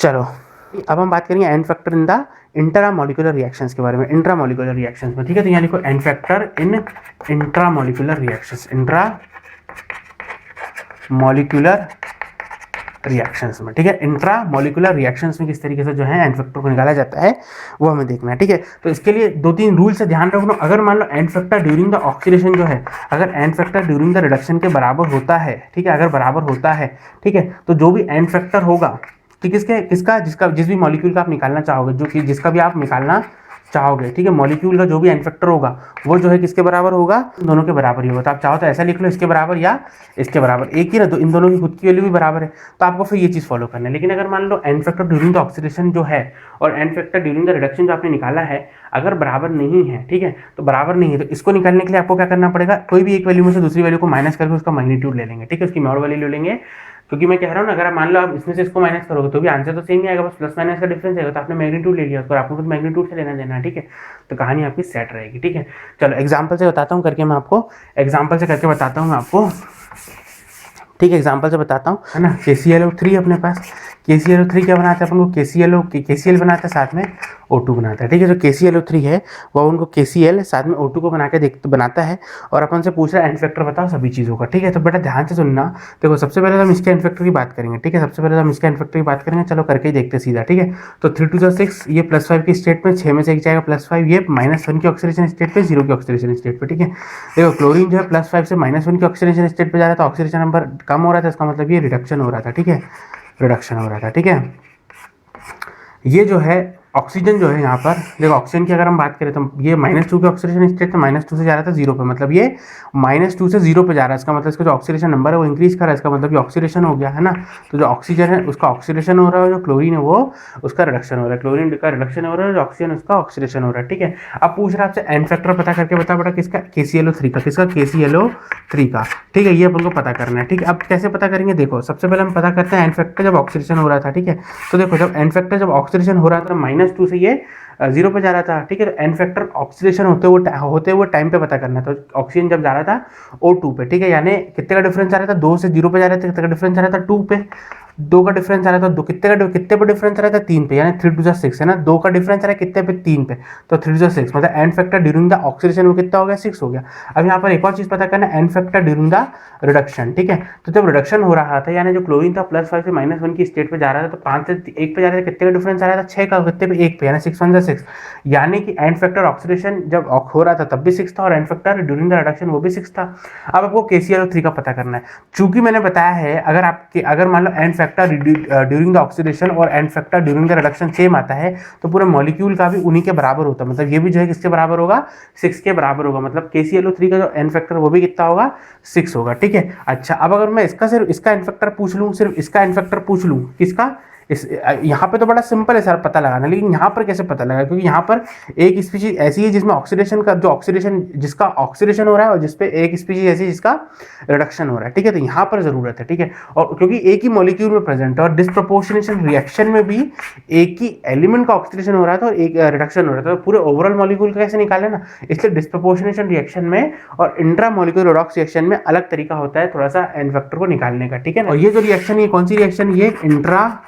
चलो अब हम बात करेंगे and factor in the intramolecular reactions के बारे में, इंट्रामोलिकुलर रिएक्शंस में, ठीक है। तो यहाँ लिखो and factor in intramolecular reactions, intramolecular reactions में, ठीक है। इंट्रामोलिकुलर रिएक्शंस में किस तरीके से जो है एंड फैक्टर को निकाला जाता है वो हमें देखना है, ठीक है। तो इसके लिए 2-3 रूल से ध्यान रखना। अगर मान लो n factor during the oxidation जो है, अगर n factor during the reduction के बराबर होता है, ठीक है, अगर बराबर होता है, ठीक है, तो जो भी एंड फैक्टर होगा कि जिस भी मॉलिक्यूल का आप निकालना चाहोगे, जो कि जिसका भी आप निकालना चाहोगे, ठीक है, मॉलिक्यूल का जो भी एंड फैक्टर होगा वो जो है किसके बराबर होगा, दोनों के बराबर ही होगा। तो आप चाहो तो ऐसा लिख लो, इसके बराबर या इसके बराबर, एक ही ना, तो इन दोनों की खुद की वैल्यू भी बराबर है, तो आपको फिर ये चीज़ फॉलो करना है। लेकिन अगर मान लो n factor during the oxidation जो है और n factor during the reduction जो आपने निकाला है अगर बराबर नहीं है, ठीक है, तो बराबर नहीं है, तो इसको निकालने के लिए आपको क्या करना पड़ेगा, कोई भी एक वैल्यू में से दूसरी वैल्यू को माइनस करके उसका मैग्नीट्यूड ले लेंगे, ठीक है, उसकी मॉड वैल्यू ले लेंगे। क्योंकि मैं कह रहा हूँ ना, अगर आप मान लो आप इसमें से इसको माइनस करोगे तो भी आंसर तो सेम ही आएगा, बस प्लस माइनस का डिफरेंस आएगा। तो आपने मैग्नीट्यूड ले लिया उसको, आपको कुछ मैग्नीट्यूड से लेना देना है, ठीक है। तो कहानी आपकी सेट रहेगी, ठीक है। चलो एग्जाम्पल से बताता हूँ करके, मैं आपको एग्जाम्पल से करके बताता हूँ मैं आपको, ठीक है, एग्जाम्पल से बताता हूँ, है ना। KClO3 अपने पास, KClO3 क्या बनाता है अपन को, KCl बनाता है, साथ में O2 बनाता है, ठीक है। जो KClO3 है वो उनको KCl साथ में O2 को बना के बनाता है, और अपन से पूछ रहा है एंड फैक्टर बताओ सभी चीज़ों का, ठीक है। तो बेटा ध्यान से सुनना, देखो सबसे पहले हम इसके एंड फैक्टर की बात करेंगे, ठीक है, सबसे पहले हम इसके एंड फैक्टर की बात करेंगे, चलो करके ही देखते सीधा, ठीक है। तो 3 2 6, ये +5 की स्टेट में, 6 में से एक जाएगा +5, ये -1 की ऑक्सीडेशन स्टेट पे, 0 की ऑक्सीडेशन स्टेट पे, ठीक है। देखो क्लोरीन जो है +5 से -1 की ऑक्सीडेशन स्टेट पे जा रहा था, ऑक्सीडेशन नंबर कम हो रहा था, इसका मतलब ये रिडक्शन हो रहा था, ठीक है, रिडक्शन हो रहा था, ठीक है। ये जो है ऑक्सीजन जो है यहाँ पर, देखो ऑक्सीजन की अगर हम बात करें तो ये -2 के ऑक्सीडेशन स्टेट में -2 से जा रहा था 0 पे, मतलब ये -2 से 0 पे जा रहा है, इसका मतलब इसका जो ऑक्सीडेशन नंबर है वो इंक्रीज कर रहा है, इसका मतलब ये ऑक्सीडेशन हो गया, है ना। तो जो ऑक्सीजन है उसका ऑक्सीडेशन हो रहा है, जो क्लोरीन है वो उसका रिडक्शन हो रहा है, क्लोरीन का रिडक्शन हो रहा है, जो ऑक्सीजन उसका ऑक्सीडेशन हो रहा है, ठीक है। अब पूछ रहा है आपसे एंड फैक्टर पता करके बता बेटा किसका, KClO3 का, किसका, KClO3 का, ठीक है, ये अपन को पता करना है, ठीक है। अब कैसे पता करेंगे, देखो सबसे पहले हम पता करते हैं एंड फैक्टर जब ऑक्सीडेशन हो रहा था, ठीक है। तो देखो जब एंड फैक्टर जब ऑक्सीडेशन हो रहा था -2 से ये 0 पे जा रहा था, ठीक है। तो एंड फैक्टर ऑक्सीडेशन होते हुए टाइम पे पता करना है। तो ऑक्सीजन जब जा रहा था O2 पे, ठीक है, यानी कितने का डिफरेंस आ रहा था, 2 से 0 पे जा रहा था, कितने का डिफरेंस आ रहा था, 2 पे, 2 का डिफरेंस आ रहा था, दो कितने पे डिफरेंस आ रहा था, 3 पे, यानी 3 2 6 है ना, 2 का डिफरेंस आ रहा है कितने पे, 3 पे, तो 3 2 6 मतलब and factor during the oxidation वो कितना हो गया, 6 हो गया। अब यहाँ पर एक और चीज पता करना है, and factor during the reduction, ठीक है। तो जब रिडक्शन हो रहा था, यानी जो क्लोरीन था +5 से -1 की स्टेट पे जा रहा था, तो 5 से 1 पे जा रहा था, कितने का डिफरेंस आ रहा था, 6 का, कितने पे, 1 पे, यानी 6 1 6, यानी कि एंड फैक्टर ऑक्सीडेशन जब हो रहा था तब भी 6 था, और n factor during the reduction वो भी 6 था। अब आपको KClO3 का पता करना है। चूंकि मैंने बताया है अगर मान लो n factor during the oxidation और n factor during the reduction same आता है, तो पूरे मॉलिक्यूल का भी उन्हीं के बराबर होता है, मतलब ये भी जो है किसके बराबर होगा, 6 के बराबर होगा, मतलब KClO3 का जो एंड फैक्टर वो भी कितना होगा, 6 होगा, ठीक है। अच्छा अब अगर मैं सिर्फ इसका एंड फैक्टर पूछ लूँ, सिर्फ इसका एंड फैक्टर पूछ लूँ, किसका, इस यहाँ पे तो बड़ा सिंपल है सर पता लगाना, लेकिन यहाँ पर कैसे पता लगा, क्योंकि यहाँ पर एक स्पीशीज ऐसी है जिसमें जिसका ऑक्सीडेशन हो रहा है, और जिसपे एक स्पीशीज ऐसी है जिसका रिडक्शन हो रहा है, ठीक है। तो यहाँ पर जरूरत है, ठीक है, और क्योंकि एक ही मॉलिक्यूल में प्रेजेंट है, और डिस्प्रपोर्शनेशन रिएक्शन में भी एक ही एलिमेंट का ऑक्सीडेशन हो रहा था और एक रिडक्शन हो रहा था, तो पूरे ओवरऑल मॉलिक्यूल का कैसे निकाले ना, इसलिए डिस्प्रपोर्शनेशन रिएक्शन में और इंट्रा मॉलिक्यूलर रिडॉक्स रिएक्शन में अलग तरीका होता है थोड़ा सा एंड फैक्टर को निकालने का, ठीक है। और ये जो रिएक्शन, ये कौन सी रिएक्शन, ये इंट्रा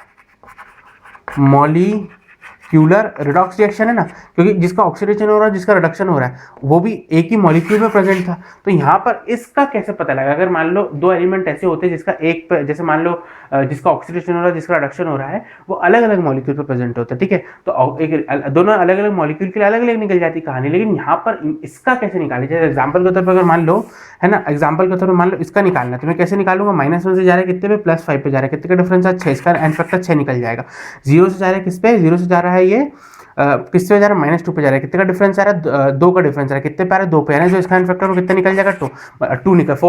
मॉलिक्यूलर रिडॉक्स रिएक्शन है ना, क्योंकि जिसका ऑक्सीडेशन हो रहा है, जिसका रिडक्शन हो रहा है, वो भी एक ही मॉलिक्यूल में प्रेजेंट था। तो यहाँ पर इसका कैसे पता लगा, अगर मान लो दो एलिमेंट ऐसे होते हैं जिसका एक जैसे मान लो जिसका ऑक्सीडेशन हो रहा है, जिसका रिडक्शन हो रहा है, वो अलग अलग मॉलिक्यूल पर प्रेजेंट होता है, ठीक है। तो एक दोनों अलग अलग मॉलिक्यूल के लिए अलग अलग निकल जाती कहानी, लेकिन यहाँ पर इसका कैसे निकाली, जैसे एग्जाम्पल के तौर पर अगर मान लो, है ना, एग्जाम्पल के तौर पर मान लो इसका निकालना है, तो मैं कैसे निकालूंगा, -1 से जा रहा है कितने पे, +5 पे जा रहा है, कितने का डिफरेंस है, 6, इसका एंड फैक्टर 6 निकल जाएगा। 0 से जा रहा है किस पे, 0 से जा रहा है ये किस पे जा रहा है, -2 पे जा रहा है, कितने का डिफरेंस आ रहा है, 2 का डिफरेंस आ रहा है, कितने पे आ रहा है, 2 पे, यानी जो इसका फैक्टर वो कितने निकल जाएगा, 4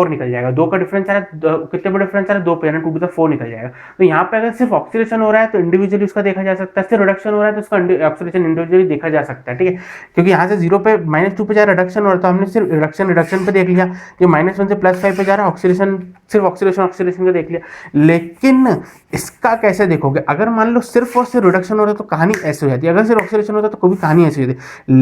निकल जाएगा। 2 का डिफरेंस आ रहा है, कितने पे डिफरेंस आ रहा है, 2 पे, यानी 2 4 निकल जाएगा। तो यहाँ पे अगर सिर्फ ऑक्सीडेशन हो रहा है तो इंडिविजुअली उसका देखा जा सकता है, सिर्फ रिडक्शन हो रहा है तो उसका ऑक्सीडेशन इंडिविजुअली देखा जा सकता है, ठीक है। क्योंकि यहाँ से 0 पे -2 पे जा रहा है, रिडक्शन हो रहा है, तो हमने सिर्फ रिडक्शन पे देख लिया, ये -1 से +5 पे जा रहा है, ऑक्सीडेशन सिर्फ ऑक्सीडेशन का देख लिया। लेकिन इसका कैसे देखोगे, अगर मान लो सिर्फ और सिर्फ रिडक्शन हो रहा है तो कहानी ऐसे हो जाती है, अगर सिर्फ ऑक्सीडेशन होता तो कोई कहानी ऐसी होती,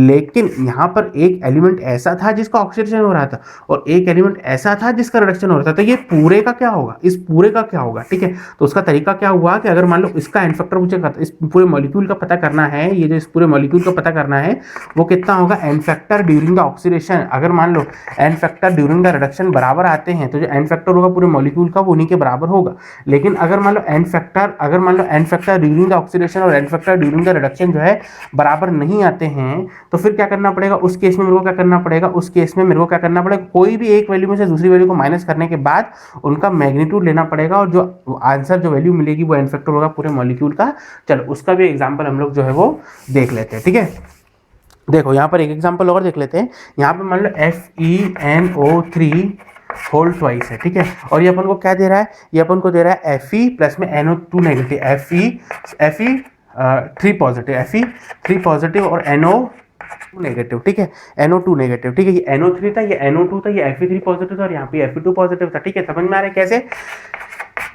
लेकिन यहाँ पर एक एलिमेंट ऐसा था जिसका ऑक्सीडेशन हो रहा था और एक एलिमेंट ऐसा था जिसका रिडक्शन हो रहा था, तो ये पूरे का क्या होगा, इस पूरे का क्या होगा, ठीक है। तो उसका तरीका क्या हुआ कि अगर मान लो इसका एन फैक्टर मुझे इस पूरे मॉलिक्यूल का पता करना है, ये जो इस पूरे मॉलिक्यूल का पता करना है वो कितना होगा, n factor during the oxidation. अगर मान लो n factor during the reduction बराबर आते हैं तो जो एन फैक्टर होगा पूरे मॉलिक्यूल का वो उन्हीं के बराबर होगा। लेकिन अगर मान लो n factor during the oxidation और N factor during the reduction जो है बराबर नहीं आते हैं, तो फिर क्या करना पड़ेगा उस केस में, मेरे को क्या करना पड़ेगा उस केस में, मेरे को क्या करना पड़ेगा, कोई भी एक वैल्यू में से दूसरी वैल्यू को माइनस करने के बाद उनका मैग्नीट्यूड लेना पड़ेगा और जो आंसर जो वैल्यू मिलेगी वो एन फैक्टर होगा पूरे मॉलिक्यूल का। चलो उसका भी एग्जांपल हम लोग जो है वो देख लेते हैं, ठीक है। देखो यहाँ पर एक एग्जांपल और देख लेते हैं। यहाँ पे मान लो FeNO3 होल ट्वाइस है, ठीक है, और ये अपन को क्या दे रहा है, ये अपन को दे रहा है Fe प्लस में NO2 नेगेटिव, Fe3 पॉजिटिव और NO2 नेगेटिव, ठीक है, NO2 नेगेटिव, ठीक है। ये NO3 था, ये NO2 था, ये Fe3 पॉजिटिव था और यहाँ पे Fe2 पॉजिटिव था, ठीक है। समझ में आ रहा है कैसे,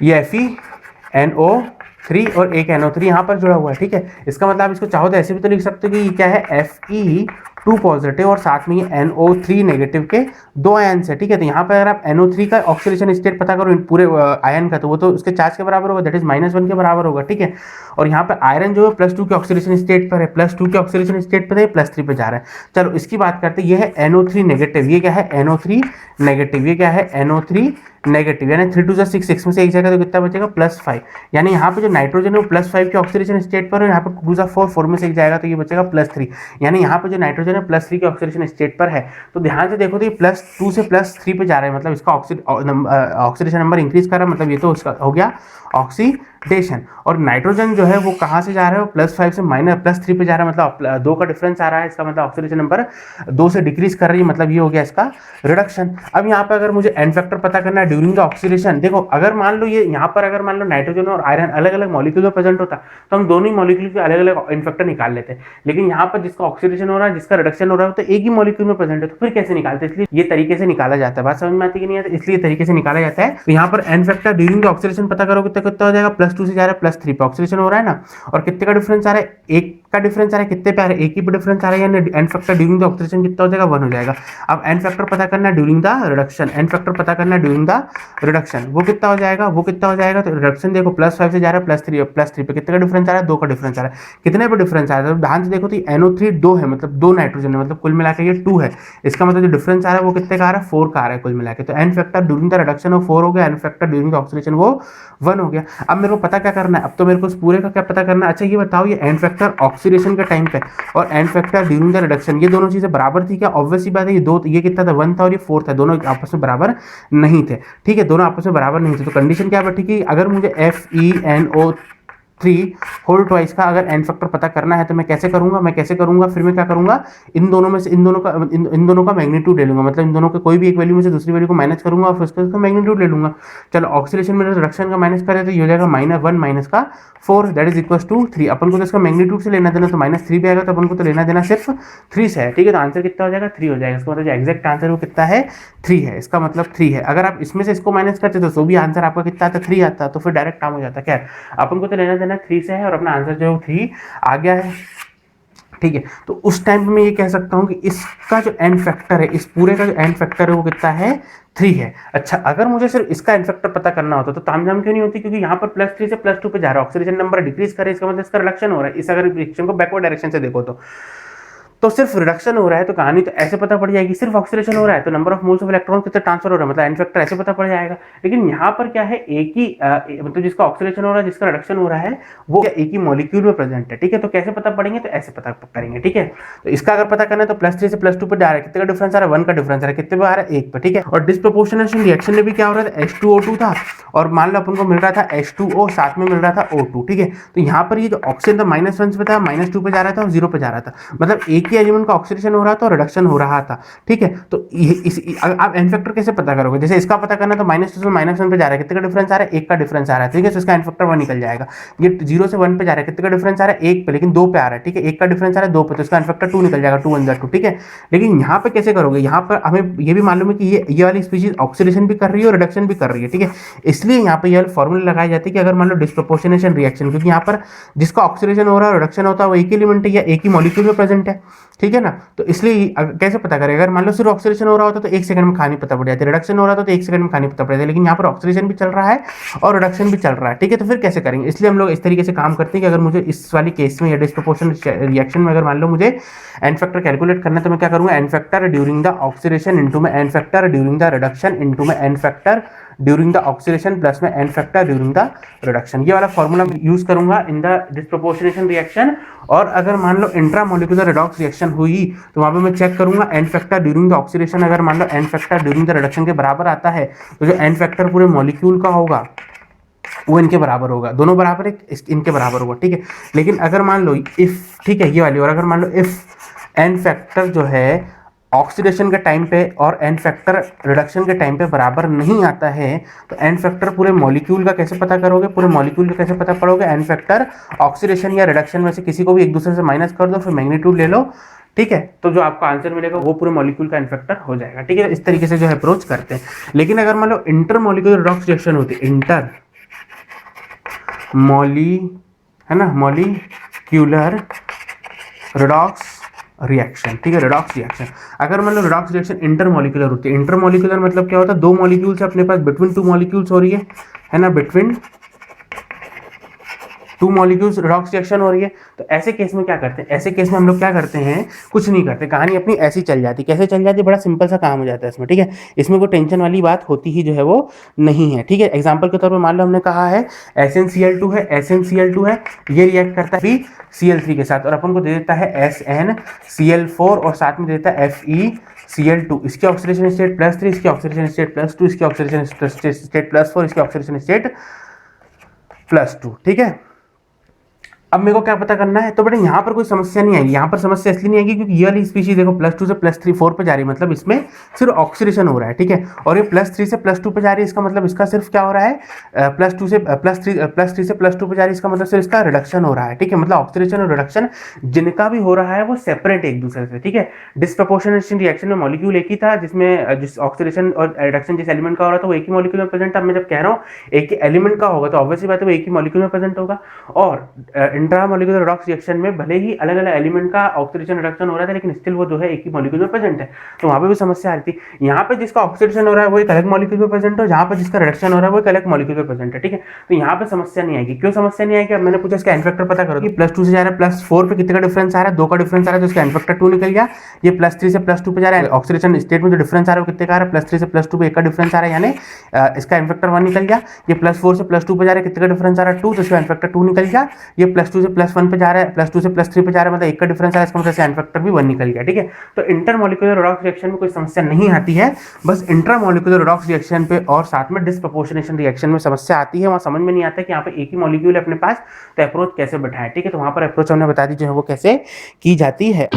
ये FeNO3 और एक NO3 यहाँ पर जुड़ा हुआ है, ठीक है। इसका मतलब आप इसको चाहो तो ऐसे भी तो लिख सकते हो कि ये क्या है, Fe2 पॉजिटिव और साथ में ये NO3 नेगेटिव के दो आयन है, ठीक है। तो यहाँ पर अगर आप NO3 का ऑक्सीडेशन स्टेट पता करो पूरे आयन का, तो वो तो उसके चार्ज के बराबर होगा, दैट इज -1 के बराबर होगा, ठीक है। और यहाँ पर आयरन जो है +2 के ऑक्सीडेशन स्टेट पर है, +2 के ऑक्सीडेशन स्टेट पर है, +3 पे जा रहा है। चलो इसकी बात करते हैं, ये है NO3 नेगेटिव, ये क्या है NO3 नेगेटिव, ये क्या है NO3 नेगेटिव, यानी 3 2 6 6 में से एक जगह तो कितना बचेगा +5, यानी यहाँ पे जो नाइट्रोजन है वो +5 के ऑक्सीडेशन स्टेट पर है, यहाँ पर 2 4 4 में से एक जाएगा तो ये बचेगा +3, यानी यहाँ पे जो नाइट्रोजन है +3 के ऑक्सीडेशन स्टेट पर है। तो ध्यान से देखो तो ये +2 से +3 पे जा रहा है, मतलब इसका ऑक्सीडेशन नंबर इंक्रीज कर रहा है, मतलब ये तो उसका हो गया ऑक्सीडेशन। और नाइट्रोजन जो है वो कहाँ से जा रहा है, +5 से +3 पे जा रहा है, मतलब 2 का डिफरेंस आ रहा है, इसका मतलब ऑक्सीडेशन नंबर 2 से डिक्रीज कर रही है, मतलब ये हो गया इसका रिडक्शन। अब यहाँ पर अगर मुझे एन फैक्टर पता करना है ड्यूरिंग द ऑक्सीडेशन, देखो अगर मान लो ये यहाँ पर अगर मान लो नाइट्रोजन और आयरन अलग अलग मॉलिक्यूल में प्रेजेंट होता तो हम दोनों ही मॉलिक्यूल के अलग अलग एन फैक्टर निकाल लेते हैं, लेकिन यहाँ पर जिसका ऑक्सीडेशन हो रहा है जिसका रिडक्शन हो रहा है तो एक ही मॉलिक्यूल में प्रेजेंट है, तो फिर कैसे निकालते हैं, इसलिए ये तरीके से निकाला जाता है। बात समझ में आती है कि नहीं आती, इसलिए तरीके से निकाला जाता है। तो यहाँ पर N factor during the oxidation पता करो कितना हो जाएगा, +2 से जा रहा है +3 पे ऑक्सीडेशन हो रहा है ना, और कितने का डिफरेंस आ रहा है, एक का डिफरेंस आ रहा है, कितने पे आ रहा है, एक ही पे डिफरेंस आ रहा है, यानी N factor during the oxidation कितना हो जाएगा, 1 हो जाएगा। अब एन फैक्टर पता करना है during the reduction, N factor पता करना है ड्यूरिंग द रिडक्शन, वो कितना हो जाएगा, तो रिडक्शन देखो +5 से जा रहा है +3 पे कितने का डिफरेंस आ रहा है, 2 का डिफरेंस आ रहा है, कितने पे डिफरेंस आ रहा है, तो ध्यान से देखो तो NO3 2 है, मतलब 2 नाइट्रोजन है, मतलब कुल मिला के ये 2 है, इसका मतलब जो डिफरेंस आ रहा है वो कितने का आ रहा है, 4 का आ रहा है कुल मिला के। तो N factor during the reduction वो 4 हो गया, N factor during the oxidation वो 1 हो गया। अब मेरे को पता क्या करना है, अब तो मेरे को इस पूरे का क्या पता करना है। अच्छा ये बताओ, ये एन फैक्टर ऑक्सीडेशन के टाइम पे और N factor during the reduction ये दोनों चीजें बराबर थी क्या, ऑब्वियस सी बात है, ये कितना था, 1 था और ये 4 था, दोनों आपस में बराबर नहीं थे, ठीक है, दोनों आपस में बराबर नहीं थे। तो कंडीशन क्या बैठी कि अगर मुझे FeNO3 होल ट्वाइस का अगर एन फैक्टर पता करना है तो मैं कैसे करूंगा, फिर मैं क्या करूंगा, इन दोनों का मैग्नीट्यूड ले लूंगा, मतलब इन दोनों के कोई भी एक वैल्यू में से दूसरी वैल्यू को माइनस करूंगा और फिर उसका मैग्नीट्यूड ले लूंगा। चलो ऑक्सीडेशन में रिडक्शन का माइनस करें तो ये हो जाएगा -1 - 4 दैट इज इक्वल टू 3। अपन को तो इसका मैग्नीट्यूड से लेना देना तो -3 पे आएगा, तो अपन को तो लेना देना सिर्फ 3 से है, ठीक है। तो आंसर कितना हो जाएगा, 3 हो जाएगा। इसका मतलब जो एग्जैक्ट आंसर वो कितना है, 3 है, इसका मतलब 3 है। अगर आप इसमें से इसको माइनस करते तो भी आंसर आपका कितना आता, 3 आता, तो फिर डायरेक्ट काम हो जाता। क्या अपन को तो लेना देना 3 से है और अपना आंसर जो है 3 आ गया है, ठीक है। तो उस टाइम पे मैं ये कह सकता हूँ कि इसका जो एन फैक्टर है, इस पूरे का जो एन फैक्टर है वो कितना है, 3 है। अच्छा अगर मुझे सिर्फ इसका एन फैक्टर पता करना होता तो तामझाम क्यों नहीं होती, क्योंकि यहाँ पर +3 से +2 पे जा रहा है, ऑक्सीडेशन नंबर डिक्रीज करे, इसका मतलब इसका रिडक्शन हो रहा है। इस अगर रिएक्शन को बैकवर्ड डायरेक्शन से देखो तो सिर्फ रिडक्शन हो रहा है, तो कहानी तो ऐसे पता पड़ जाएगी, सिर्फ ऑक्सीडेशन हो रहा है तो number of moles of electron कितने ट्रांसफर हो रहा है, मतलब एन फैक्टर ऐसे पता पड़ जाएगा। लेकिन यहाँ पर क्या है, एक ही मतलब जिसका ऑक्सीडेशन हो रहा है जिसका रिडक्शन हो रहा है वो एक ही मॉलिक्यूल में प्रेजेंट है, ठीक है। तो कैसे पता पड़ेंगे, तो ऐसे पता करेंगे, ठीक है। तो इसका अगर पता करना है तो +3 से +2 पे जा रहा है, कितने का डिफरेंस आ रहा है, 1 का डिफरेंस आ रहा है, कितने पे आ रहा है, 1 पे, ठीक है। और डिस्प्रोपोर्शनेशन रिएक्शन में भी क्या हो रहा था, H2O2 था और मान लो अपन को मिल रहा था H2O, साथ में मिल रहा था O2, ठीक है। तो यहाँ पर ये जो ऑक्सीजन था -1 पे था, -2 पे जा रहा था और 0 पे जा रहा था, मतलब एक ही एलिमेंट का ऑक्सीडेशन हो रहा था और रिडक्शन हो रहा था, ठीक है। तो आप एन फैक्टर कैसे पता करोगे, जैसे इसका पता करना तो -2 से -1 पे जा रहा है, कितने का डिफरेंस आ रहा है, 1 का डिफरेंस आ रहा है, ठीक है। तो इसका एन फैक्टर 1 निकल जाएगा। ये 0 से 1 पे जा रहा है, कितने का डिफरेंस आ रहा है, 1 पे, लेकिन 2 पे आ रहा है, ठीक है। 1 का डिफरेंस आ रहा है 2 पे, तो इसका एन फैक्टर 2 निकल जाएगा, 2 1 2, ठीक है। लेकिन यहाँ पे कैसे करोगे, यहाँ पर हमें ये भी मालूम है कि ये वाली स्पीशीज ऑक्सीडेशन भी कर रही है और रिडक्शन भी कर रही है, ठीक है। इसलिए यहाँ पे ये फॉर्मूला लगाए जाते हैं कि अगर मान लो डिस्प्रोपोर्शनेशन रिएक्शन, क्योंकि यहाँ पर जिसका ऑक्सीडेशन हो रहा है और रिडक्शन होता है वो एक ही एलिमेंट है या एक ही मॉलिक्यूल में प्रेजेंट है, ठीक है ना। तो इसलिए कैसे पता करें, अगर मान लो सिर्फ ऑक्सीडेशन हो रहा होता तो 1 सेकंड में कहानी पता पड़ जाती, रिडक्शन हो रहा था तो 1 सेकंड में कहानी पता पड़ जाती, लेकिन यहाँ पर ऑक्सीडेशन भी चल रहा है और रिडक्शन भी चल रहा है, ठीक है। तो फिर कैसे करेंगे, इसलिए हम लोग इस तरीके से काम करते हैं कि अगर मुझे इस वाली केस में या डिस्प्रोपोर्शन रिएक्शन में अगर मान लो मुझे एन फैक्टर कैलकुलेट करना है तो मैं क्या करूंगा, n factor during the oxidation into में n factor during the reduction into में n factor during the oxidation plus में n factor during the reduction, ये वाला फॉर्मूला यूज करूंगा इन द डिस्प्रोपोर्शनेशन रिएक्शन। और अगर मान लो इंट्रामोलिकुलर रिडॉक्स रिएक्शन हुई तो वहां पे मैं चेक करूंगा n factor during the oxidation, अगर मान लो n factor during the reduction के बराबर आता है तो जो एन फैक्टर पूरे मॉलिक्यूल का होगा वो इनके बराबर होगा, दोनों बराबर है, इनके बराबर होगा, ठीक है। लेकिन अगर मान लो इफ, ठीक है, ये वाली, और अगर मान लो इफ एन फैक्टर जो है ऑक्सीडेशन के टाइम पे और एन फैक्टर रिडक्शन के टाइम पे बराबर नहीं आता है तो एन फैक्टर पूरे मॉलिक्यूल का कैसे पता करोगे, पूरे मॉलिक्यूल का कैसे पता पड़ोगे, एन फैक्टर ऑक्सीडेशन या रिडक्शन में से किसी को भी एक दूसरे से माइनस कर दो, फिर मैग्नीट्यूड ले लो, ठीक है। तो जो आपको आंसर मिलेगा वो पूरे मॉलिक्यूल का एन फैक्टर हो जाएगा, ठीक है। इस तरीके से जो है अप्रोच करते हैं। लेकिन अगर मान लो इंटर मॉलिक्यूलर रिडॉक्स रिएक्शन होती है, इंटर है ना, मॉलिक्यूलर रिडॉक्स रिएक्शन, ठीक है, रिडॉक्स रिएक्शन। अगर मान लो रिडॉक्स रिएक्शन इंटरमॉलिक्यूलर होती है, इंटरमॉलिक्यूलर मतलब क्या होता है, दो मॉलिक्यूल्स अपने पास, बिटवीन टू मॉलिक्यूल्स हो रही है ना, between two molecules redox reaction हो रही है। तो ऐसे केस में क्या करते हैं, ऐसे केस में हम लोग क्या करते हैं, कुछ नहीं करते, कहानी अपनी ऐसी चल जाती। कैसे चल जाती है, बड़ा सिंपल सा काम हो जाता है इसमें, ठीक है। इसमें कोई टेंशन वाली बात होती ही जो है वो नहीं है, ठीक है। एग्जांपल के तौर पे मान लो हमने कहा है SnCl2 है, SnCl2 है, ये रिएक्ट करता है Cl3 के साथ और अपन को दे देता है SnCl4 और साथ में देता है FeCl2। इसकी ऑक्सीडेशन स्टेट +3, इसकी ऑक्सीडेशन स्टेट +2, इसकी ऑक्सीडेशन स्टेट +4, इसकी ऑक्सीडेशन स्टेट +2, ठीक है। अब मेरे को क्या पता करना है, तो बेटा यहाँ पर कोई समस्या नहीं आएगी, यहाँ पर समस्या इसलिए नहीं आएगी क्योंकि ये वाली स्पीशीज देखो +2 से +3 4 पे जा रही है, मतलब इसमें सिर्फ ऑक्सीडेशन हो रहा है, ठीक है। और ये +3 से +2 पे जा रही है, इसका मतलब इसका सिर्फ क्या हो रहा है, +3 से +2 पे जा रही है, इसका मतलब सिर्फ इसका रिडक्शन हो रहा है, ठीक है। मतलब ऑक्सीडेशन और रिडक्शन जिनका भी हो रहा है वो सेपरेट एक दूसरे से, ठीक है। डिस्प्रोपोर्शनेशन रिएक्शन में मॉलिक्यूल एक ही था, जिसमें जिस ऑक्सीडेशन और रिडक्शन जिस एलिमेंट का हो रहा था वो एक ही मॉलिक्यूल में प्रेजेंट था। मैं जब कह रहा हूँ एक ही एलिमेंट का होगा तो ऑब्वियसली बात है वो एक ही मॉलिक्यूल में प्रेजेंट होगा। और इंट्रामॉलिक्यूलर रिडॉक्स रिएक्शन में भले ही अलग अलग एलिमेंट का ऑक्सीडेशन रिडक्शन हो रहा था लेकिन स्टिल वो जो है एक ही मॉलिक्यूल में प्रेजेंट है, तो वहां पे भी समस्या आ रही थी। यहाँ पे जिसका ऑक्सीडेशन हो रहा है वो एक अलग मॉलिक्यूल में प्रेजेंट है, जहाँ पे जिसका रिडक्शन हो रहा है वो एक अलग मॉलिक्यूल में प्रेजेंट है, ठीक है। तो यहाँ पे समस्या नहीं आएगी। क्यों समस्या नहीं आएगी, अब मैंने पूछा इसका एन फैक्टर पता करो कि +2 से जा रहा है +4 पे कितने का डिफरेंस आ रहा है, 2 का डिफरेंस आ रहा है, तो इसका एन फैक्टर 2 निकल गया। ये +3 से +2 पे जा रहा है, ऑक्सीडेशन स्टेट में जो डिफरेंस आ रहा है वो कितने का आ रहा है, +3 से +2 पे 1 का डिफरेंस आ रहा है, यानी इसका एन फैक्टर 1 निकल गया। ये +4 से +2 पे जा रहा है, कितने का डिफरेंस आ रहा है 2, तो इसका एन फैक्टर 2 निकल गया। ये +2 से +1 पे जा रहा है, +2 से +3 पे जा रहा है, मतलब 1 का डिफरेंस आ रहा है, इसका मतलब एन फैक्टर भी 1 निकल गया, ठीक है। तो इंटरमॉलिक्यूलर रिडॉक्स रिएक्शन में कोई समस्या नहीं आती है, बस इंट्रामॉलिक्यूलर रिडॉक्स रिएक्शन पे और साथ में डिस्प्रोपोर्शनेशन रिएक्शन में समस्या आती है। वहां समझ में नहीं आता कि यहाँ पे एक ही मॉलिक्यूल है अपने पास, तो अप्रोच कैसे बैठाएं, ठीक है। तो वहां पर अप्रोच हमने बता दी जो है वो कैसे की जाती है।